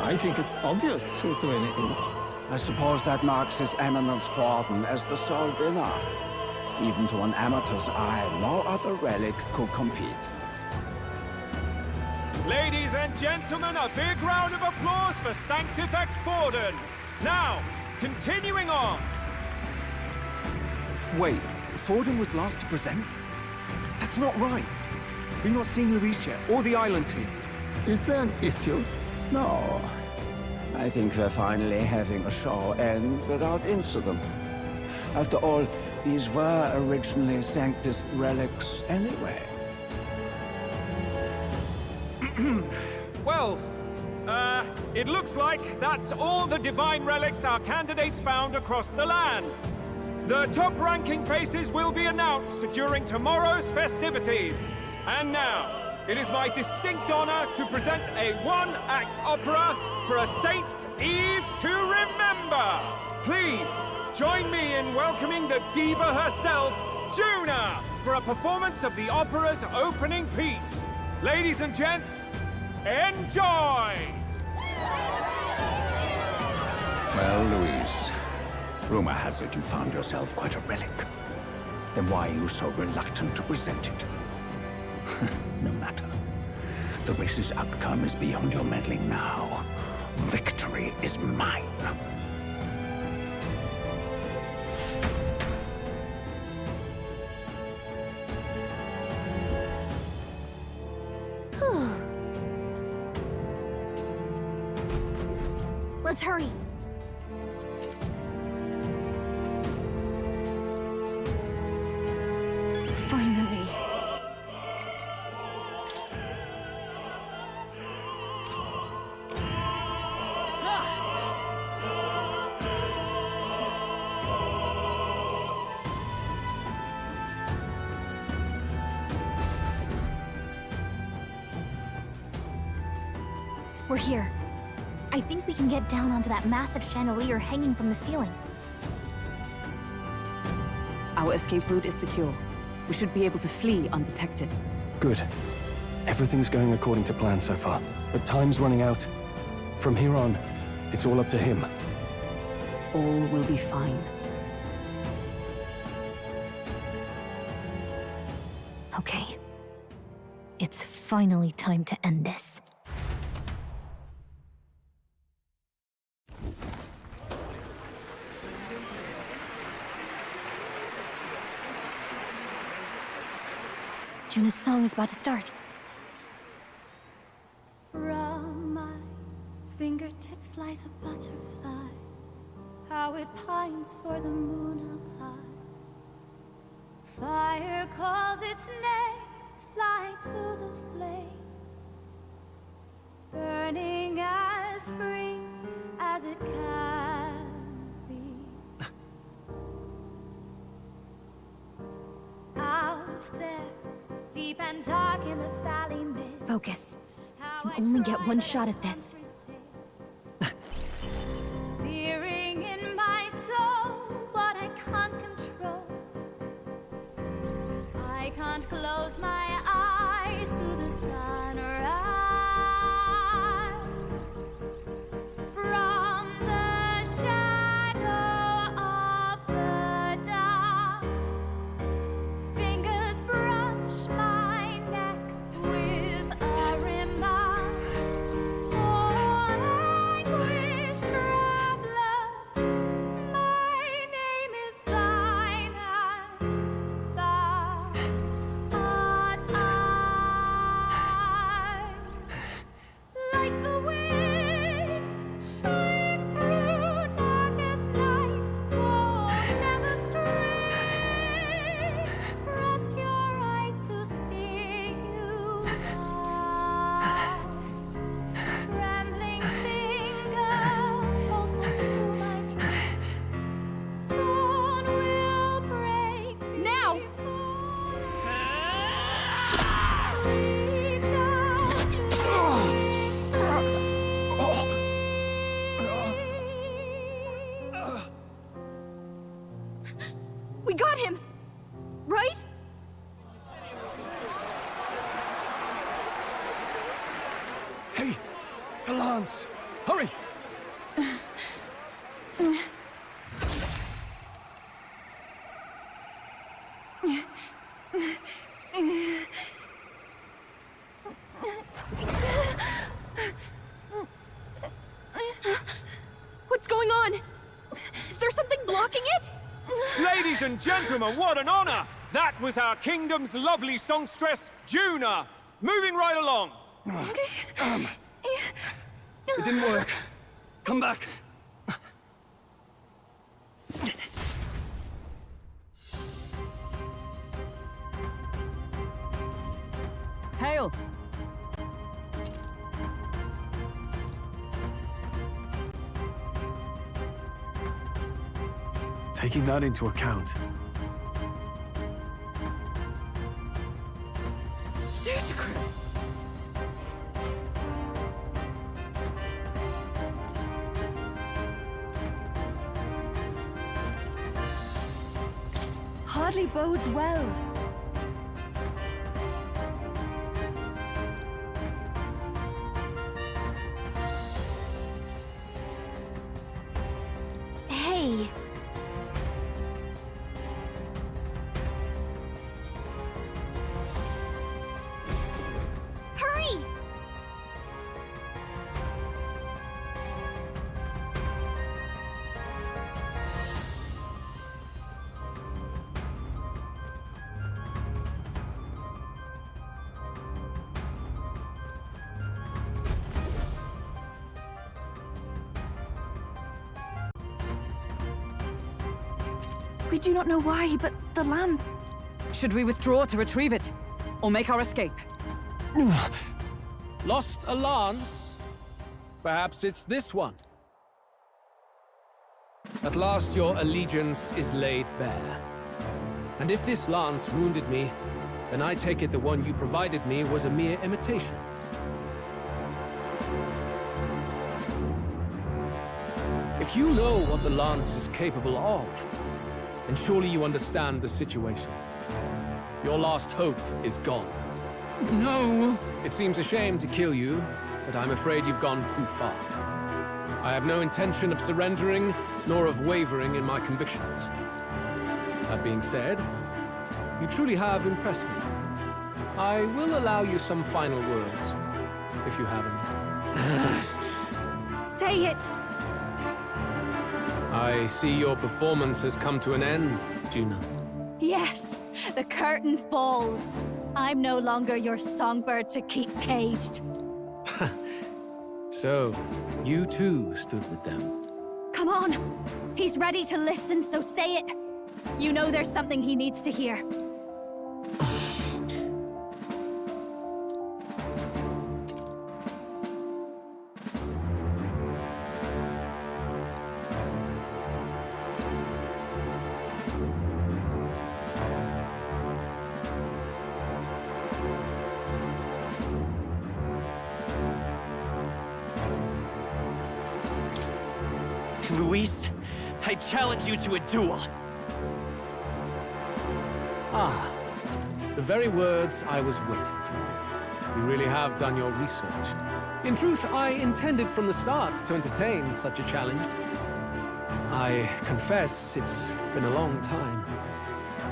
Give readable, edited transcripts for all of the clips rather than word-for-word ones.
I think it's obvious whose win it is. I suppose that marks His Eminence Forden as the sole winner. Even to an amateur's eye, no other relic could compete. Ladies and gentlemen, a big round of applause for Sanctifex Forden. Now, continuing on. Wait, Forden was last to present? That's not right. We've not seen Luis yet, or the island team. Is there an issue? No. I think we're finally having a show end without incident. After all, these were originally Sanctus relics anyway. Well, it looks like that's all the divine relics our candidates found across the land. The top-ranking faces will be announced during tomorrow's festivities. And now, it is my distinct honor to present a one-act opera for a Saints' Eve to remember. Please, join me in welcoming the diva herself, Juna, for a performance of the opera's opening piece. Ladies and gents, enjoy! Well, Luis, rumor has it you found yourself quite a relic. Then why are you so reluctant to present it? No matter. The race's outcome is beyond your meddling now. Victory is mine. Let's hurry. Finally. We're here. I think we can get down onto that massive chandelier hanging from the ceiling. Our escape route is secure. We should be able to flee undetected. Good. Everything's going according to plan so far, but time's running out. From here on, it's all up to him. All will be fine. Okay. It's finally time to end this. Juna's song is about to start. From my fingertip flies a butterfly, how it pines for the moon up high. Fire calls its name, fly to the flame, burning as free as it can be. Out there, deep and dark in the valley mist. Focus. You only get one shot at this. Fearing in my soul what I can't control. I can't close my eyes to the sunrise. From the shadow of the dark, fingers brush my neck with a remark. Oh, anguish traveler, my name is thine, and thou art I. Like the wind, shine through darkest night, won't never stray. Trust your eyes to steer you by. Trembling finger, hold fast to my dream. Dawn will break now. Reach out We got him! Right? Hey! The lance! Hurry! What's going on? Is there something blocking it? Ladies and gentlemen, what an honor! That was our kingdom's lovely songstress, Juna. Moving right along. It didn't work. Come back. Hail! Taking that into account, Ludicrous! Hardly bodes well. Hey. Hurry! We do not know why, but the lance... Should we withdraw to retrieve it? Or make our escape? Lost a lance? Perhaps it's this one. At last your allegiance is laid bare. And if this lance wounded me, then I take it the one you provided me was a mere imitation. If you know what the lance is capable of, then surely you understand the situation. Your last hope is gone. No! It seems a shame to kill you, but I'm afraid you've gone too far. I have no intention of surrendering, nor of wavering in my convictions. That being said, you truly have impressed me. I will allow you some final words, if you have any. Say it! I see your performance has come to an end, Juna. Yes, the curtain falls. I'm no longer your songbird to keep caged. So, you too stood with them. Come on! He's ready to listen, so say it! You know there's something he needs to hear. Luis, I challenge you to a duel. Ah, the very words I was waiting for. You really have done your research. In truth, I intended from the start to entertain such a challenge. I confess it's been a long time.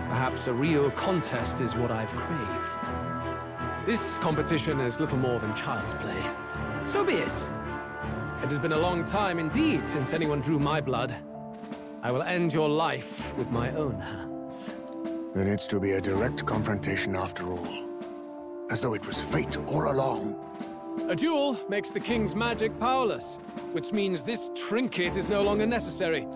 Perhaps a real contest is what I've craved. This competition is little more than child's play. So be it. It has been a long time indeed since anyone drew my blood. I will end your life with my own hands. Then it's to be a direct confrontation after all. As though it was fate all along. A duel makes the king's magic powerless, which means this trinket is no longer necessary.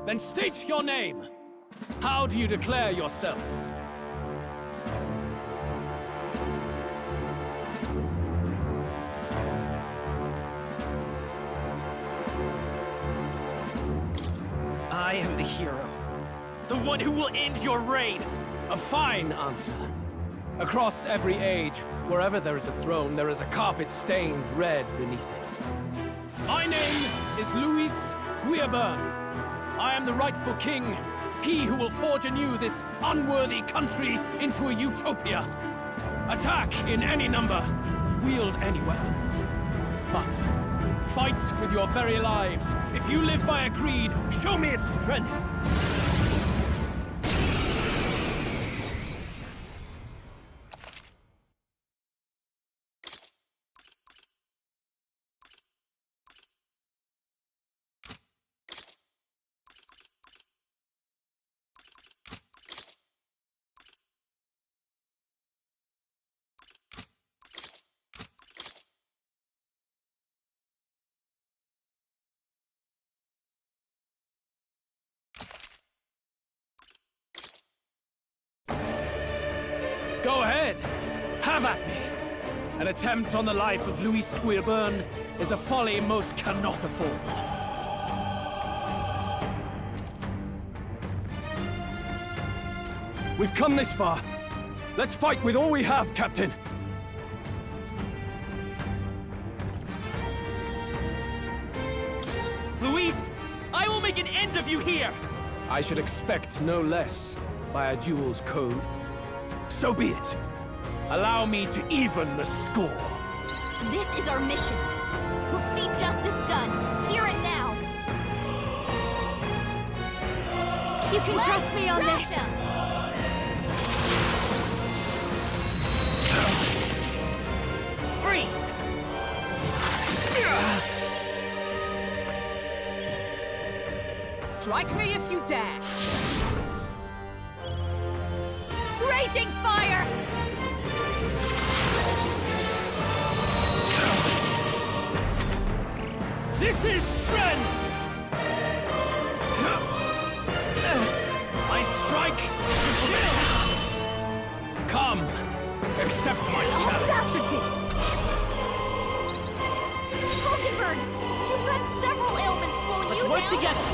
Then state your name. How do you declare yourself? I am the hero. The one who will end your reign. A fine answer. Across every age, wherever there is a throne, there is a carpet stained red beneath it. My name is Luis Guillaburn. I am the rightful king, he who will forge anew this unworthy country into a utopia. Attack in any number. Wield any weapons. But fight with your very lives. If you live by a creed, show me its strength. Go ahead. Have at me. An attempt on the life of Louis Squeerburn is a folly most cannot afford. We've come this far. Let's fight with all we have, Captain. Luis, I will make an end of you here! I should expect no less by a duel's code. So be it. Allow me to even the score. This is our mission. We'll see justice done, here and now. You can trust me on this. Freeze! Strike me if you dare. Raging fire! This is strength! I strike to kill! Come, accept my challenge. Audacity! Hulkenberg, you've got several ailments slowing Let's you work down. together!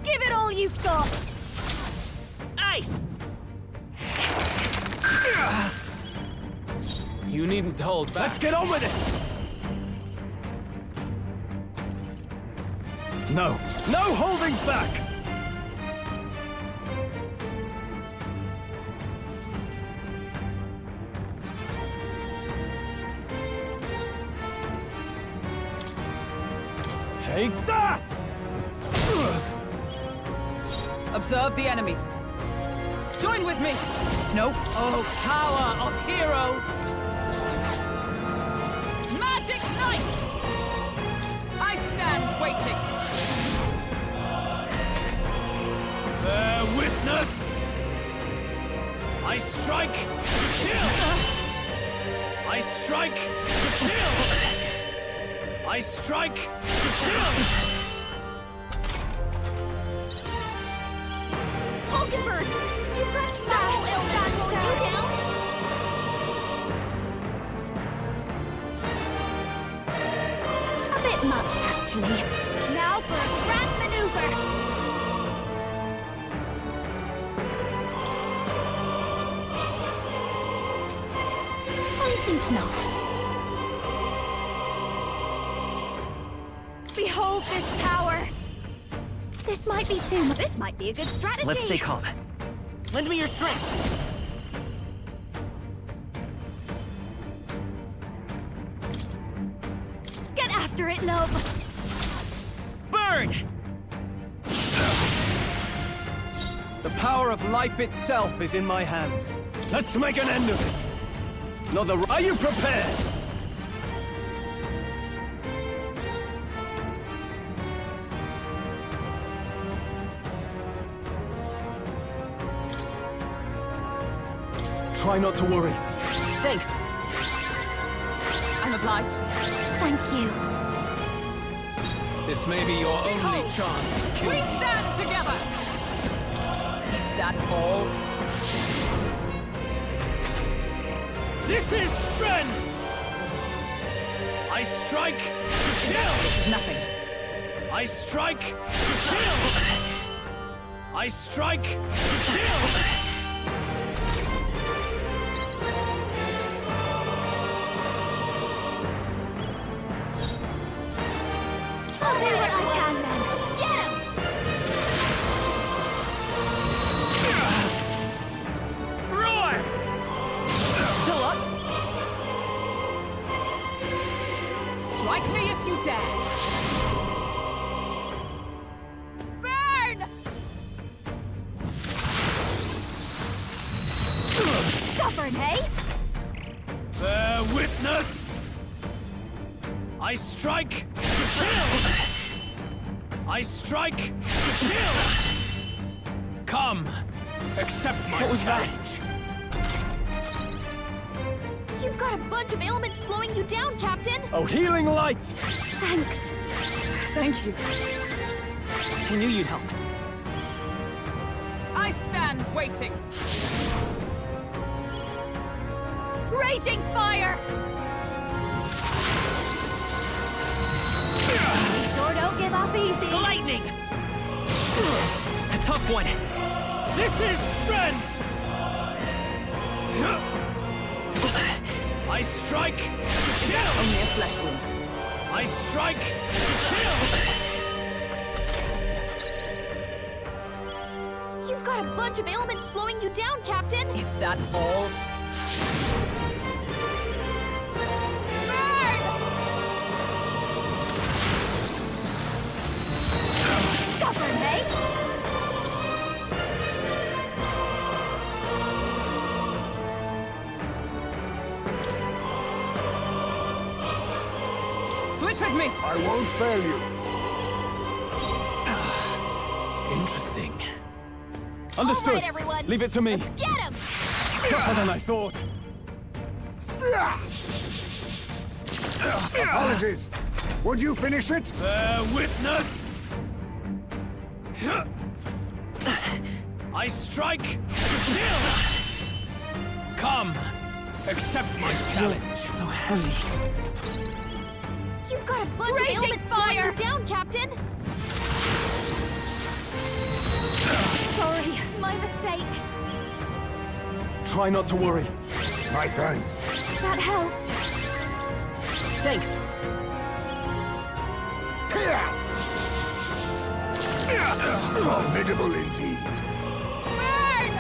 Give it all you've got. Ice! You needn't hold back. Let's get on with it! No. No holding back! Take that! Observe the enemy. Join with me. No. Oh, power of heroes! Magic Knight! I stand waiting. Bear witness! I strike to kill! I strike to kill! I strike to kill! Hulkenberg, you've got several ailments slowing you down. A bit much, actually. Now for a grand maneuver. I think not. Behold this power. This might be too much. This might be a good strategy. Let's stay calm. Lend me your strength! Get after it, love. Burn! The power of life itself is in my hands. Let's make an end of it. Are you prepared? Try not to worry. Thanks. I'm obliged. Thank you. This may be your only Behold, chance to kill we me. stand together. Is that all? This is strength! I strike to kill! This is nothing. I strike to kill! I strike to kill! I'll do what I can then. Let's get him! Stubborn, hey? Bear witness! I strike to kill! I strike to kill! Come, accept my challenge. You've got a bunch of ailments slowing you down, Captain. Oh, healing light! Thanks. Thank you. I knew you'd help. I stand waiting. Raging fire! You sure don't give up easy. Lightning! A tough one. This is strength! I strike to kill! Only a flesh wound. I strike to kill! You've got a bunch of ailments slowing you down, Captain. Is that all? Burn! Stubborn, hey? Switch with me. I won't fail you. Interesting. Understood. All right, everyone. Leave it to me. Let's get him! Tougher than I thought. Apologies. Would you finish it? Bear witness! I strike to kill! Come, accept my challenge. So heavy. You've got a bunch of ailments slowing you down, Captain. Sorry, my mistake. Try not to worry. My thanks. That helped. Thanks. Chaos! Formidable indeed. Burn!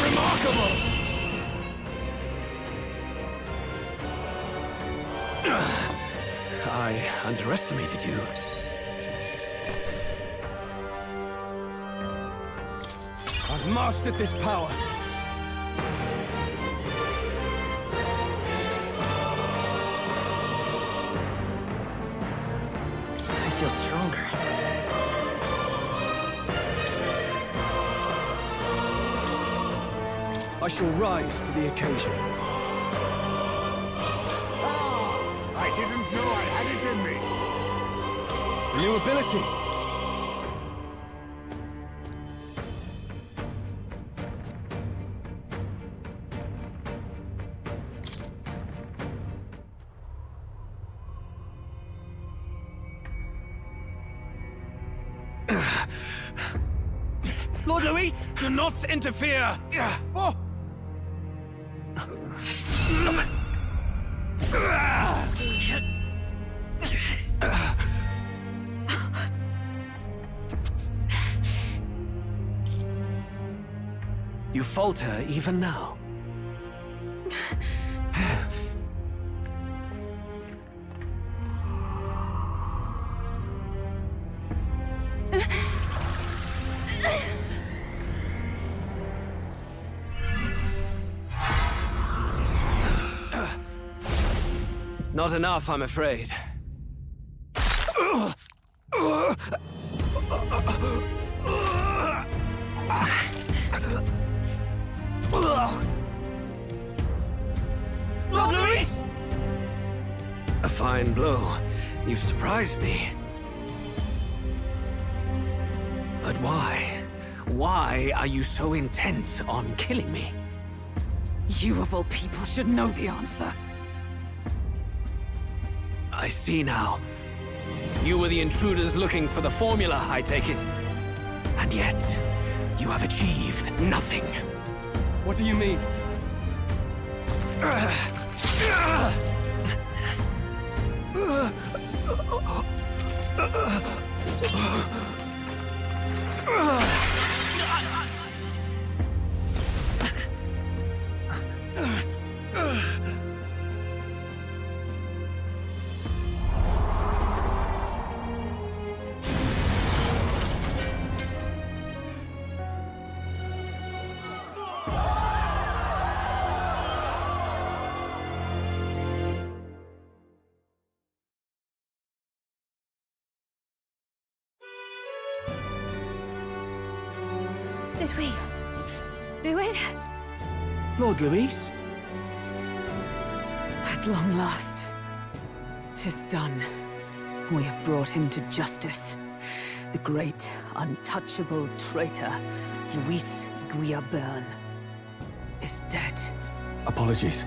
Remarkable! I underestimated you. I've mastered this power. I feel stronger. I shall rise to the occasion. I didn't know I had it in me. New ability. Lord Luis, do not interfere! Oh. You falter even now. Not enough, I'm afraid. Lord Luis! A fine blow. You've surprised me. But why? Why are you so intent on killing me? You of all people should know the answer. I see now. You were the intruders looking for the formula, I take it. And yet, you have achieved nothing. What do you mean? Did we do it? Lord Luis? At long last, 'tis done. We have brought him to justice. The great, untouchable traitor, Luis Guillaburn, is dead. Apologies.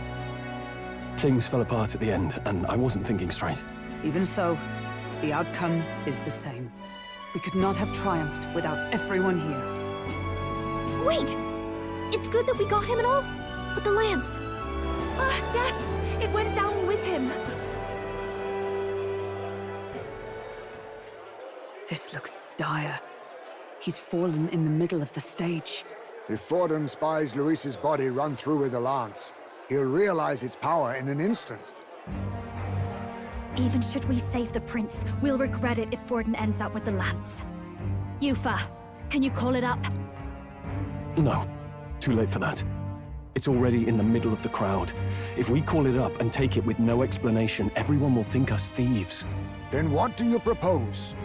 Things fell apart at the end, and I wasn't thinking straight. Even so, the outcome is the same. We could not have triumphed without everyone here. Wait! It's good that we got him and all, but the lance. Yes! It went down with him. This looks dire. He's fallen in the middle of the stage. If Forden spies Luis's body run through with the lance, he'll realize its power in an instant. Even should we save the prince, we'll regret it if Forden ends up with the lance. Yufa, can you call it up? No, too late for that. It's already in the middle of the crowd. If we call it up and take it with no explanation, everyone will think us thieves. Then what do you propose?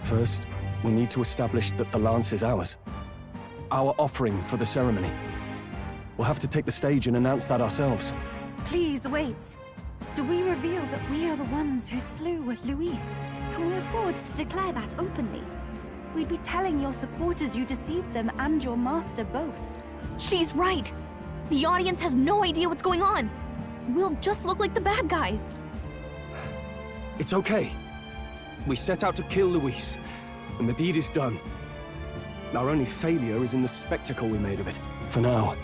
First, we need to establish that the lance is ours. Our offering for the ceremony. We'll have to take the stage and announce that ourselves. Please wait. Do we reveal that we are the ones who slew Luis? Can we afford to declare that openly? We'd be telling your supporters you deceived them and your master both. She's right. The audience has no idea what's going on. We'll just look like the bad guys. It's okay. We set out to kill Luis, and the deed is done. Our only failure is in the spectacle we made of it. For now,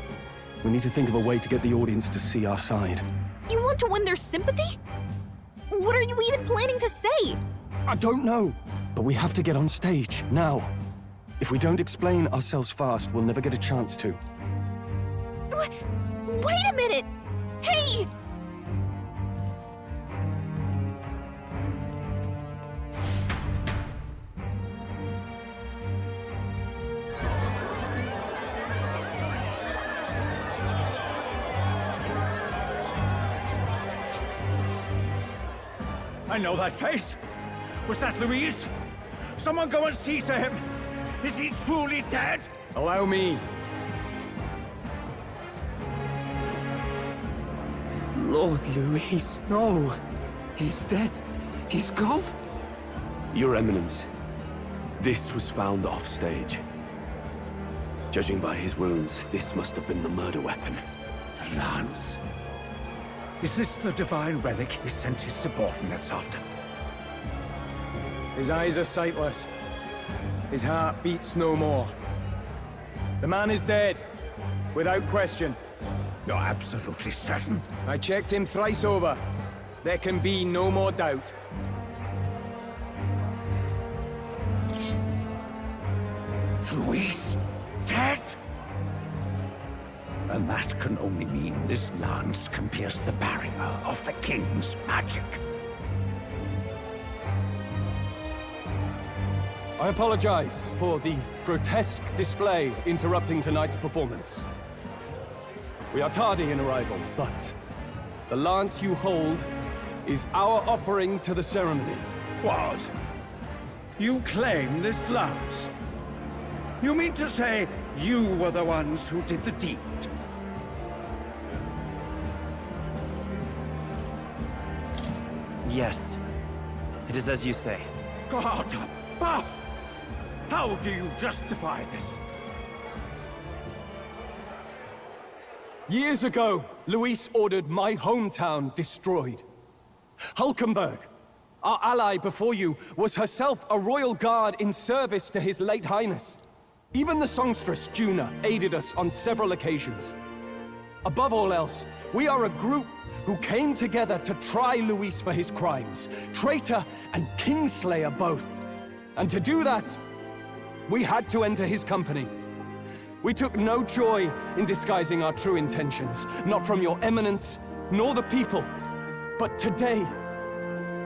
we need to think of a way to get the audience to see our side. You want to win their sympathy? What are you even planning to say? I don't know, but we have to get on stage, now. If we don't explain ourselves fast, we'll never get a chance to. Wait a minute! Hey! I know that face. Was that Luis? Someone go and see to him. Is he truly dead? Allow me. Lord Luis, no. He's dead. He's gone. Your Eminence, this was found off stage. Judging by his wounds, this must have been the murder weapon. The lance. Is this the divine relic he sent his subordinates after? His eyes are sightless. His heart beats no more. The man is dead, without question. You're absolutely certain? I checked him thrice over. There can be no more doubt. Luis, dead? And that can only mean this lance can pierce the barrier of the king's magic. I apologize for the grotesque display interrupting tonight's performance. We are tardy in arrival, but the lance you hold is our offering to the ceremony. What? You claim this lance? You mean to say you were the ones who did the deed? Yes. It is as you say. God above! How do you justify this? Years ago, Luis ordered my hometown destroyed. Hulkenberg, our ally before you, was herself a royal guard in service to his late highness. Even the songstress, Juna, aided us on several occasions. Above all else, we are a group who came together to try Luis for his crimes, traitor and kingslayer both. And to do that, we had to enter his company. We took no joy in disguising our true intentions, not from your eminence, nor the people. But today,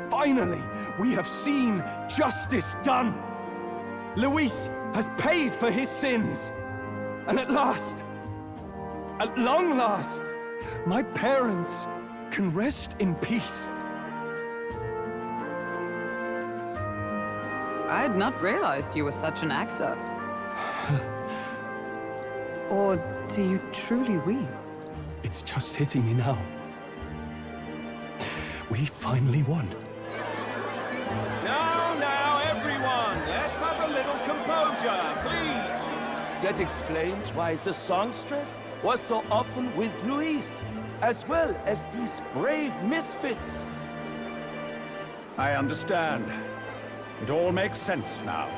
finally, we have seen justice done. Luis has paid for his sins. And at last, at long last, my parents can rest in peace. I had not realized you were such an actor. Or do you truly weep? It's just hitting me now. We finally won. Now, everyone, let's have a little composure, please. That explains why the songstress was so often with Luis, as well as these brave misfits. I understand. It all makes sense now.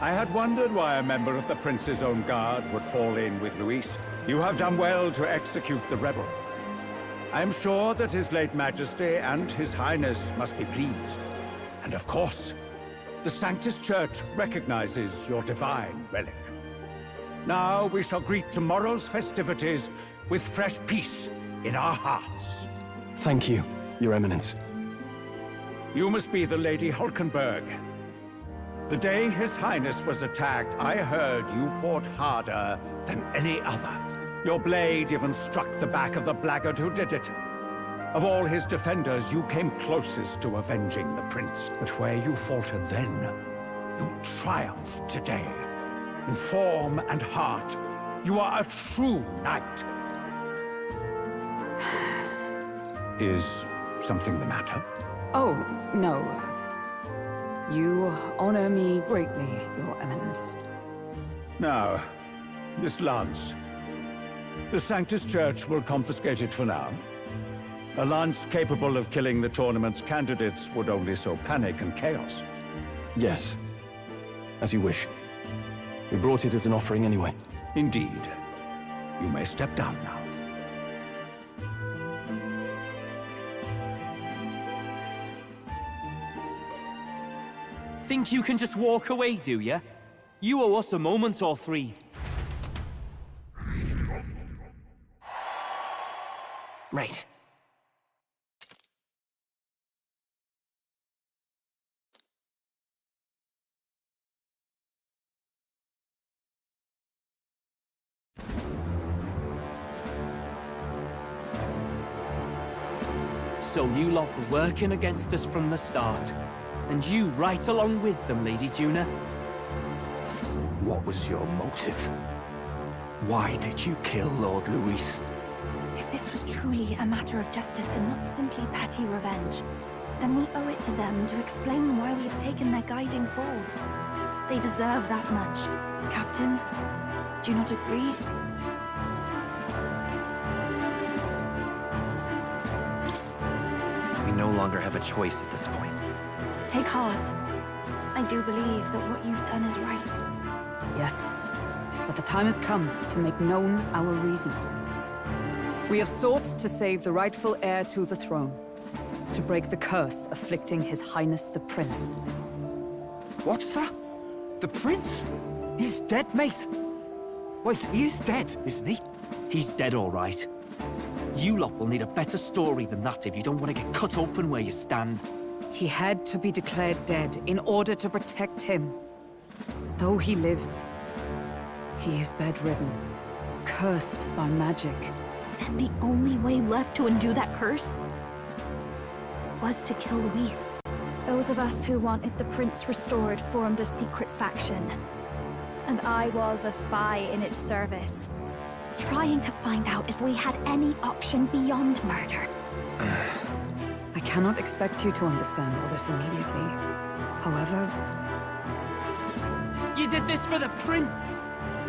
I had wondered why a member of the Prince's own guard would fall in with Luis. You have done well to execute the rebel. I am sure that His late Majesty and His Highness must be pleased. And of course, the Sanctus Church recognizes your divine relic. Now we shall greet tomorrow's festivities with fresh peace in our hearts. Thank you, Your Eminence. You must be the Lady Hulkenberg. The day His Highness was attacked, I heard you fought harder than any other. Your blade even struck the back of the blackguard who did it. Of all his defenders, you came closest to avenging the prince. But where you faltered then, you triumphed today. In form and heart, you are a true knight. Is something the matter? Oh, no. You honor me greatly, Your Eminence. Now, this lance. The Sanctus Church will confiscate it for now. A lance capable of killing the tournament's candidates would only sow panic and chaos. Yes. As you wish. We brought it as an offering anyway. Indeed. You may step down now. Think you can just walk away, do ya? You owe us a moment or three. Right. So you lot were working against us from the start. And you right along with them, Lady Juna. What was your motive? Why did you kill Lord Luis? If this was truly a matter of justice and not simply petty revenge, then we owe it to them to explain why we have taken their guiding force. They deserve that much. Captain, do you not agree? We no longer have a choice at this point. Take heart. I do believe that what you've done is right. Yes, but the time has come to make known our reason. We have sought to save the rightful heir to the throne, to break the curse afflicting His Highness the Prince. What's that? The Prince? He's dead, mate. Wait, he is dead, isn't he? He's dead, all right. You lot will need a better story than that if you don't want to get cut open where you stand. He had to be declared dead in order to protect him. Though he lives, he is bedridden, cursed by magic. And the only way left to undo that curse was to kill Luis. Those of us who wanted the prince restored formed a secret faction. And I was a spy in its service, trying to find out if we had any option beyond murder. I cannot expect you to understand all this immediately. However... You did this for the prince!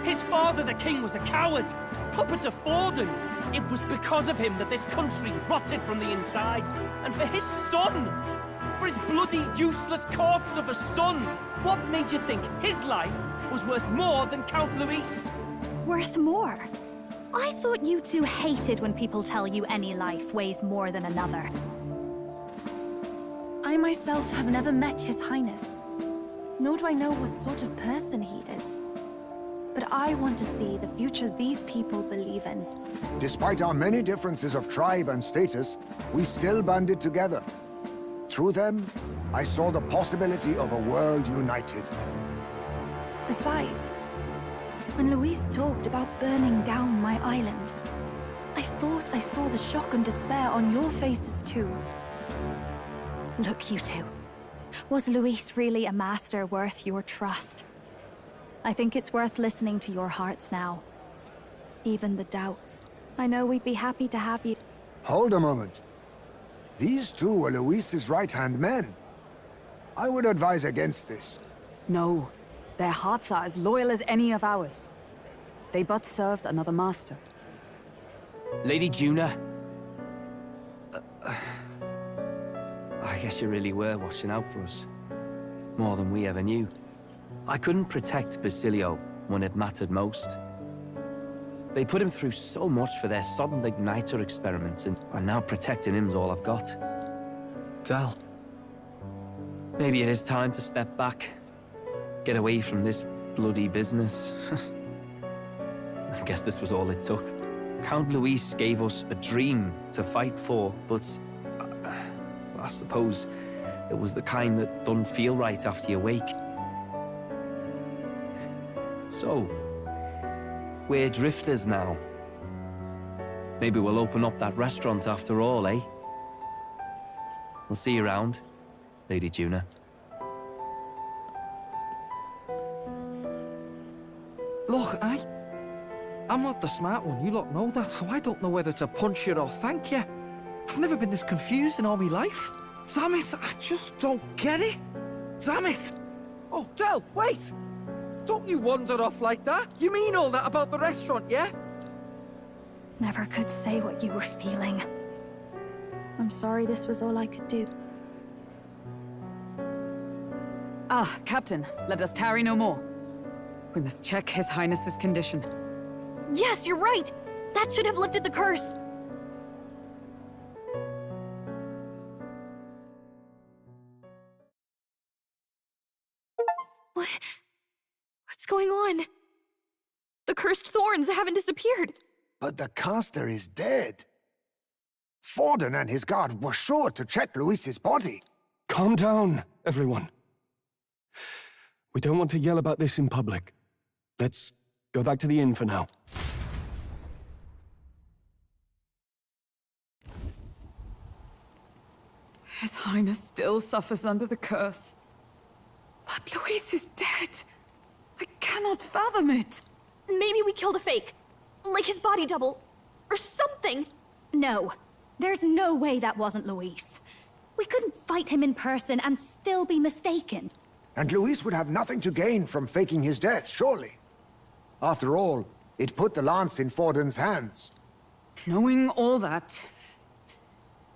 His father, the king, was a coward! Puppet of Forden! It was because of him that this country rotted from the inside! And for his son! For his bloody, useless corpse of a son! What made you think his life was worth more than Count Luis? Worth more? I thought you two hated when people tell you any life weighs more than another. I myself have never met His Highness, nor do I know what sort of person he is. But I want to see the future these people believe in. Despite our many differences of tribe and status, we still banded together. Through them, I saw the possibility of a world united. Besides, when Luis talked about burning down my island, I thought I saw the shock and despair on your faces too. Look, you two. Was Luis really a master worth your trust? I think it's worth listening to your hearts now. even the doubts. I know we'd be happy to have you. Hold a moment. These two were Luis's right-hand men. I would advise against this. No. Their hearts are as loyal as any of ours. They but served another master. Lady Juna. I guess you really were watching out for us. More than we ever knew. I couldn't protect Basilio when it mattered most. They put him through so much for their sudden igniter experiments, and now protecting him's all I've got. Dal. Maybe it is time to step back. Get away from this bloody business. I guess this was all it took. Count Luis gave us a dream to fight for, but I suppose it was the kind that doesn't feel right after you wake. So, we're drifters now. Maybe we'll open up that restaurant after all, eh? We'll see you around, Lady Juna. Look, I'm not the smart one, you lot know that, so I don't know whether to punch you or thank you. I've never been this confused in all my life. Damn it, I just don't get it. Damn it! Oh, Del, wait! Don't you wander off like that? You mean all that about the restaurant, yeah? Never could say what you were feeling. I'm sorry this was all I could do. Ah, Captain, let us tarry no more. We must check His Highness's condition. Yes, you're right! That should have lifted the curse! What's going on? The cursed thorns haven't disappeared. But the caster is dead. Forden and his guard were sure to check Luis's body. Calm down, everyone. We don't want to yell about this in public. Let's go back to the inn for now. His Highness still suffers under the curse. But Luis is dead. I cannot fathom it. Maybe we killed a fake. Like his body double. Or something. No. There's no way that wasn't Luis. We couldn't fight him in person and still be mistaken. And Luis would have nothing to gain from faking his death, surely. After all, it put the lance in Forden's hands. Knowing all that,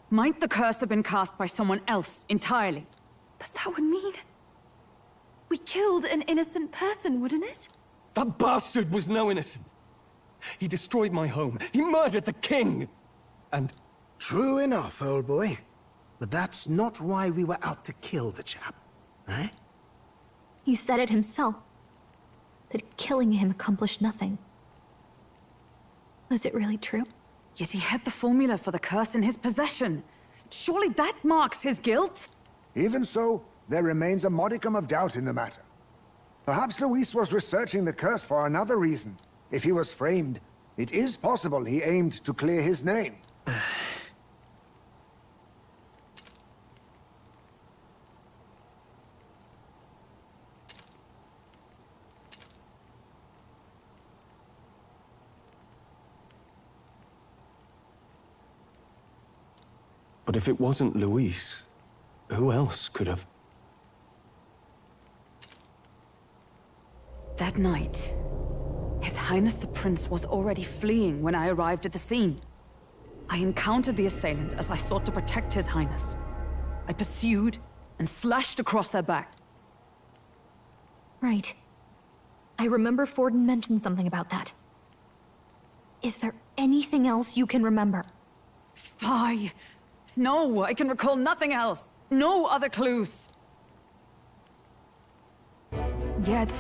might the curse have been cast by someone else entirely? But that would mean... we killed an innocent person, wouldn't it? That bastard was no innocent. He destroyed my home. He murdered the king. And... True enough, old boy. But that's not why we were out to kill the chap, eh? He said it himself. That killing him accomplished nothing. Was it really true? Yet he had the formula for the curse in his possession. Surely that marks his guilt? Even so, there remains a modicum of doubt in the matter. Perhaps Luis was researching the curse for another reason. If he was framed, it is possible he aimed to clear his name. But if it wasn't Luis, who else could have... That night, His Highness the Prince was already fleeing when I arrived at the scene. I encountered the assailant as I sought to protect His Highness. I pursued and slashed across their back. Right. I remember Forden mentioned something about that. Is there anything else you can remember? Fie! No, I can recall nothing else. No other clues. Yet...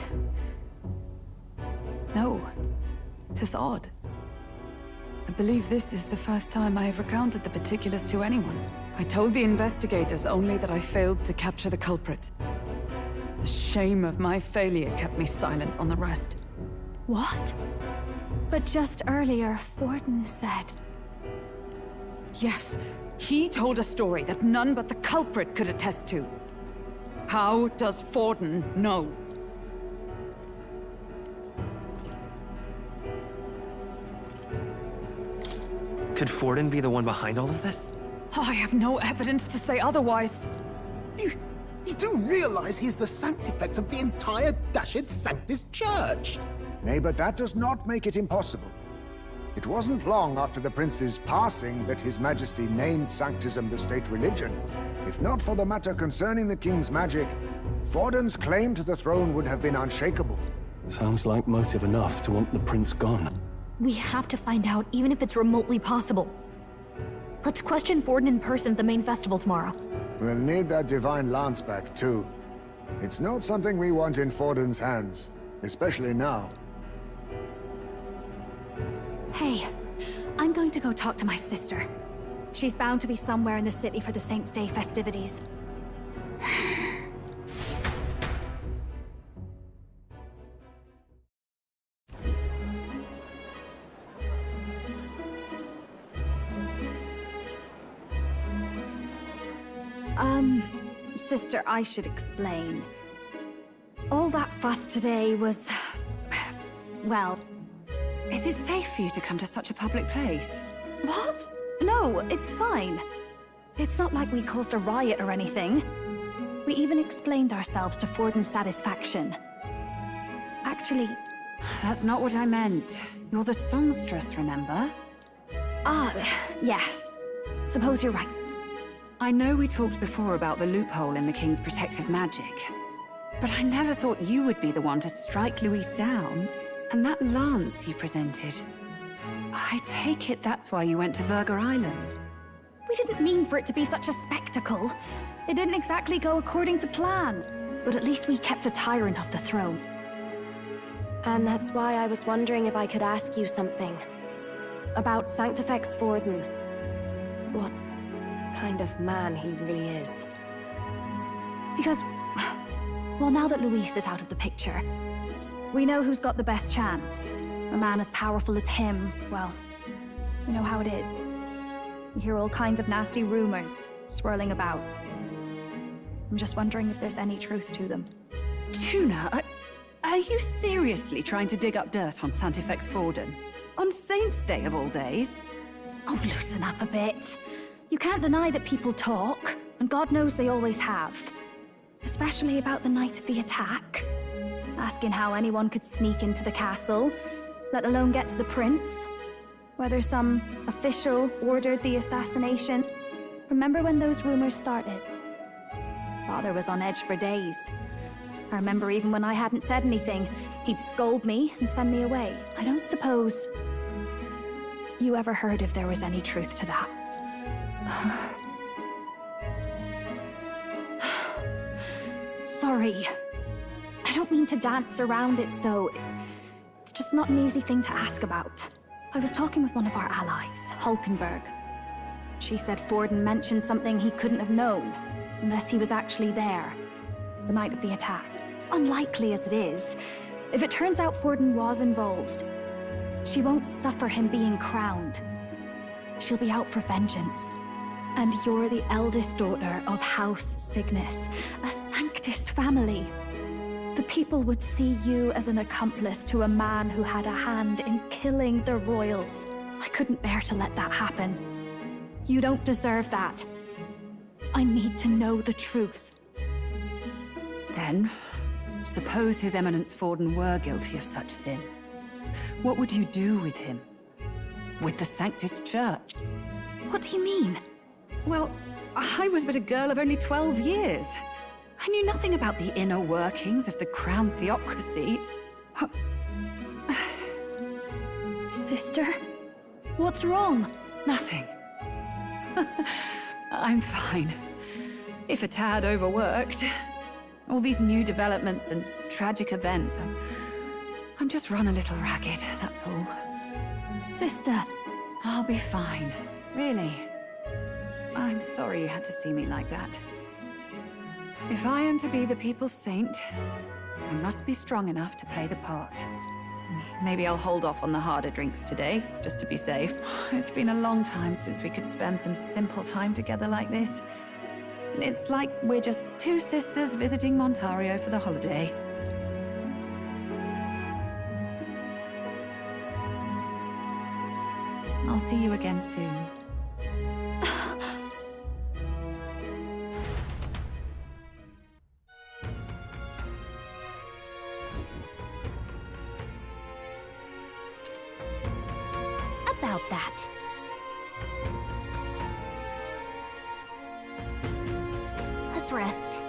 no. 'Tis odd. I believe this is the first time I have recounted the particulars to anyone. I told the investigators only that I failed to capture the culprit. The shame of my failure kept me silent on the rest. What? But just earlier, Forden said... Yes, he told a story that none but the culprit could attest to. How does Forden know? ' Could Forden be the one behind all of this? I have no evidence to say otherwise. You do realize he's the sanctifex of the entire dashed Sanctus Church? Nay, but that does not make it impossible. It wasn't long after the prince's passing that His Majesty named Sanctism the state religion. If not for the matter concerning the king's magic, Forden's claim to the throne would have been unshakable. Sounds like motive enough to want the prince gone. We have to find out, even if it's remotely possible. Let's question Forden in person at the main festival tomorrow. We'll need that divine lance back, too. It's not something we want in Forden's hands, especially now. Hey, I'm going to go talk to my sister. She's bound to be somewhere in the city for the Saints' Day festivities. Sister, I should explain. All that fuss today was... well... Is it safe for you to come to such a public place? What? No, it's fine. It's not like we caused a riot or anything. We even explained ourselves to Forden's satisfaction. Actually... That's not what I meant. You're the songstress, remember? Ah, yes. Suppose you're right. I know we talked before about the loophole in the King's protective magic, but I never thought you would be the one to strike Luis down. And that lance you presented, I take it that's why you went to Verga Island. We didn't mean for it to be such a spectacle. It didn't exactly go according to plan, but at least we kept a tyrant off the throne. And that's why I was wondering if I could ask you something. About Sanctifex Forden. What kind of man he really is. Because, well, now that Luis is out of the picture, we know who's got the best chance. A man as powerful as him, well, you know how it is. You hear all kinds of nasty rumors swirling about. I'm just wondering if there's any truth to them. Tuna, are you seriously trying to dig up dirt on Sanctifex Forden? On Saints' Day of all days? Oh, loosen up a bit. You can't deny that people talk, and God knows they always have. Especially about the night of the attack. Asking how anyone could sneak into the castle, let alone get to the prince. Whether some official ordered the assassination. Remember when those rumors started? Father was on edge for days. I remember even when I hadn't said anything, he'd scold me and send me away. I don't suppose you ever heard if there was any truth to that. Sorry. I don't mean to dance around it, so... It's just not an easy thing to ask about. I was talking with one of our allies, Hulkenberg. She said Forden mentioned something he couldn't have known, unless he was actually there, the night of the attack. Unlikely as it is, if it turns out Forden was involved, she won't suffer him being crowned. She'll be out for vengeance. And you're the eldest daughter of House Cygnus, a Sanctist family. The people would see you as an accomplice to a man who had a hand in killing the royals. I couldn't bear to let that happen. You don't deserve that. I need to know the truth. Then, suppose His Eminence Forden were guilty of such sin. What would you do with him? With the Sanctus Church? What do you mean? Well, I was but a girl of only 12 years. I knew nothing about the inner workings of the crown theocracy. Sister? What's wrong? Nothing. I'm fine. If a tad overworked. All these new developments and tragic events. I'm just run a little ragged, that's all. Sister! I'll be fine. Really. I'm sorry you had to see me like that. If I am to be the people's saint, I must be strong enough to play the part. Maybe I'll hold off on the harder drinks today, just to be safe. It's been a long time since we could spend some simple time together like this. It's like we're just two sisters visiting Montario for the holiday. I'll I'll see you again soon. About that. Let's rest.